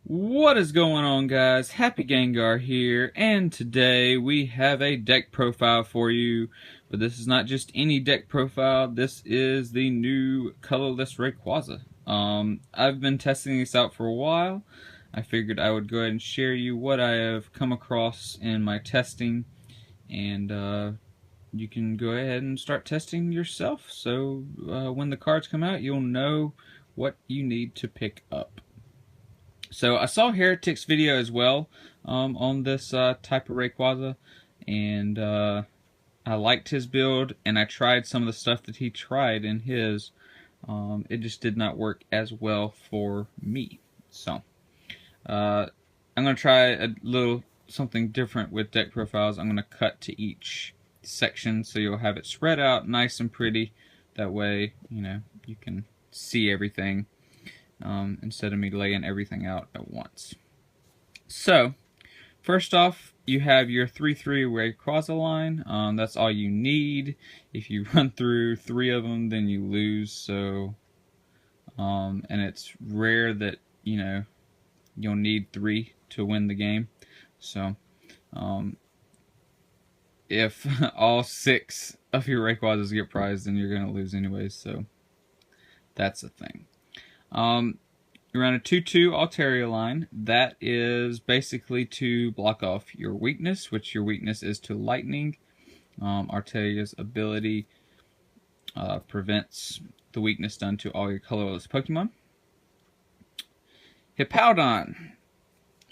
What is going on, guys? HappyGengar here, and today we have a deck profile for you. But this is not just any deck profile, this is the new colorless Rayquaza. I've been testing this out for a while. I figured I would go ahead and share you what I have come across in my testing, and you can go ahead and start testing yourself. So when the cards come out, you'll know what you need to pick up. So I saw Heretic's video as well on this type of Rayquaza, and I liked his build, and I tried some of the stuff that he tried in his. It just did not work as well for me. So I'm going to try a little something different with deck profiles. I'm going to cut to each section so you'll have it spread out nice and pretty. That way, you can see everything. Instead of me laying everything out at once. So, first off, you have your 3-3 Rayquaza line. That's all you need. If you run through 3 of them, then you lose. So, and it's rare that, you'll need 3 to win the game. So, if all 6 of your Rayquazas get prized, then you're going to lose anyways. So, that's the thing. You run a 2-2 Altaria line. That is basically to block off your weakness, which your weakness is to lightning. Altaria's ability prevents the weakness done to all your colorless Pokemon. Hippowdon.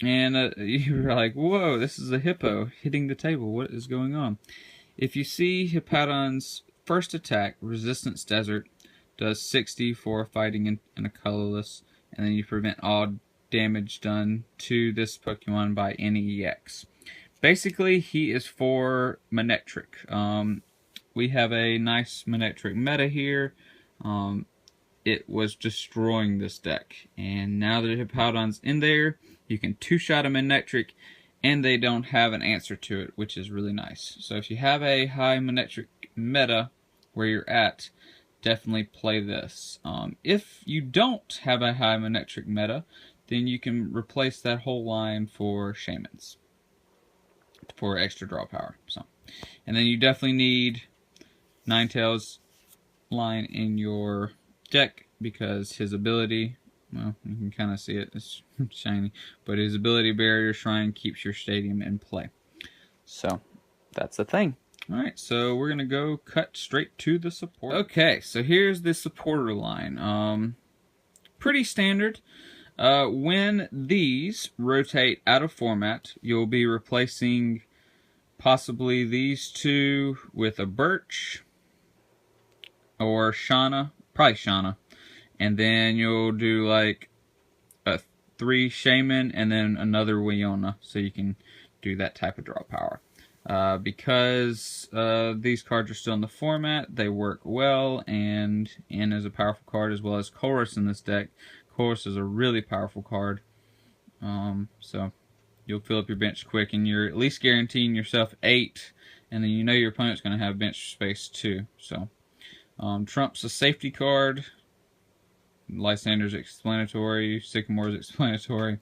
And you're like, whoa, this is a hippo hitting the table. What is going on? If you see Hippowdon's first attack, Resistance Desert, does 60 for fighting in a colorless, and then you prevent all damage done to this Pokemon by any EX. Basically, he is for Manectric. We have a nice Manectric meta here. It was destroying this deck, and now that Hippowdon's in there, you can two-shot a Manectric, and they don't have an answer to it, which is really nice. So if you have a high Manectric meta where you're at, definitely play this. If you don't have a high Manectric meta, then you can replace that whole line for Shaymins for extra draw power. And then you definitely need Ninetails line in your deck because his ability, well, you can kind of see it, it's shiny, but his ability Barrier Shrine keeps your stadium in play. So that's the thing. Alright, so we're going to go cut straight to the support. Okay, so here's the supporter line. Pretty standard. When these rotate out of format, you'll be replacing possibly these 2 with a Birch or Shauna, probably Shauna. And then you'll do like a 3 Shaymin and then another Wyona, so you can do that type of draw power. Because these cards are still in the format, they work well, and N is a powerful card as well as Chorus in this deck. Chorus is a really powerful card, so you'll fill up your bench quick, and you're at least guaranteeing yourself 8, and then you know your opponent's going to have bench space too. So Trump's a safety card, Lysander's explanatory, Sycamore's explanatory,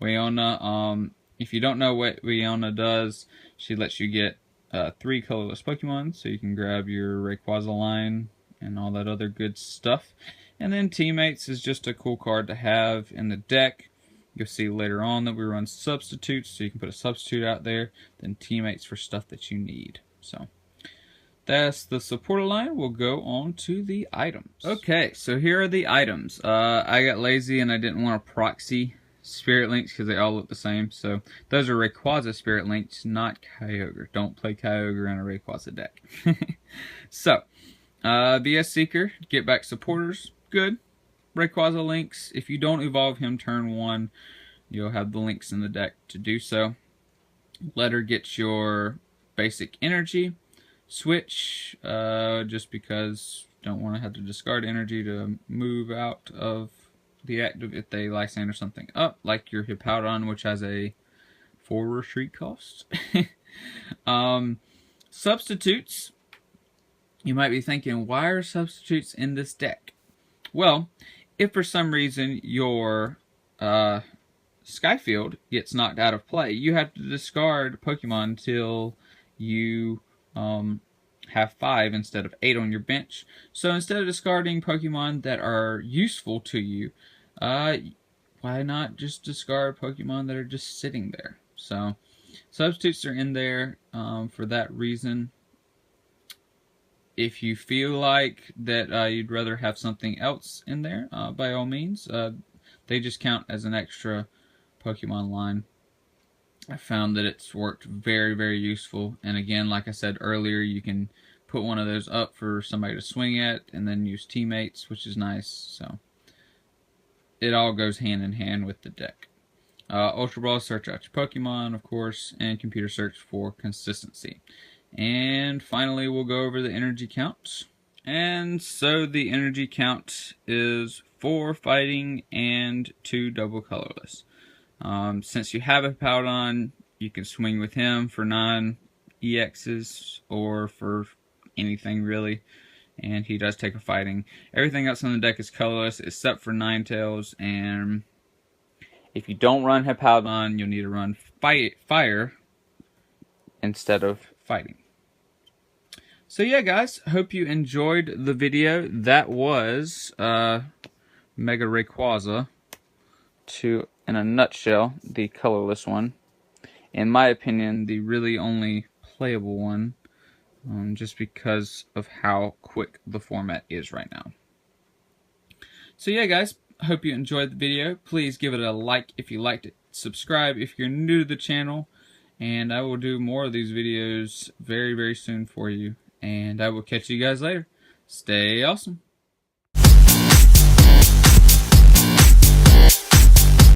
Wyona, if you don't know what Wyona does, she lets you get 3 colorless Pokemon, so you can grab your Rayquaza line and all that other good stuff. And then Teammates is just a cool card to have in the deck. You'll see later on that we run substitutes, so you can put a substitute out there. Then Teammates for stuff that you need. So that's the supporter line. We'll go on to the items. Okay, so here are the items. I got lazy and I didn't want to proxy Spirit Links because they all look the same. So those are Rayquaza Spirit Links, not Kyogre. Don't play Kyogre in a Rayquaza deck. So, VS Seeker, get back supporters, good. Rayquaza Links, if you don't evolve him turn 1, you'll have the links in the deck to do so. Letter gets your basic energy. Switch, just because don't want to have to discard energy to move out of the active if they Lysander something up, like your Hippowdon, which has a 4 retreat cost. Substitutes. You might be thinking, why are substitutes in this deck? Well, if for some reason your Skyfield gets knocked out of play, you have to discard Pokemon until you have 5 instead of 8 on your bench. So instead of discarding Pokemon that are useful to you, why not just discard Pokemon that are just sitting there? So substitutes are in there for that reason. If you feel like that you'd rather have something else in there, by all means, they just count as an extra Pokemon line. I found that it's worked very, very useful. And again, like I said earlier, you can put one of those up for somebody to swing at and then use teammates, which is nice. So it all goes hand in hand with the deck. Ultra Ball, search out your Pokemon, of course, and computer search for consistency. And finally, we'll go over the energy count. And so the energy count is 4 fighting and 2 double colorless. Since you have a Hippowdon, you can swing with him for 9 EXs or for anything really. And he does take a fighting. Everything else on the deck is colorless except for Ninetails. And if you don't run Hippowdon, you'll need to run fire instead of fighting. So yeah, guys, hope you enjoyed the video. That was Mega Rayquaza, in a nutshell, the colorless one. In my opinion, the really only playable one, just because of how quick the format is right now. So yeah, guys, hope you enjoyed the video. Please give it a like if you liked it. Subscribe if you're new to the channel. And I will do more of these videos very, very soon for you. And I will catch you guys later. Stay awesome.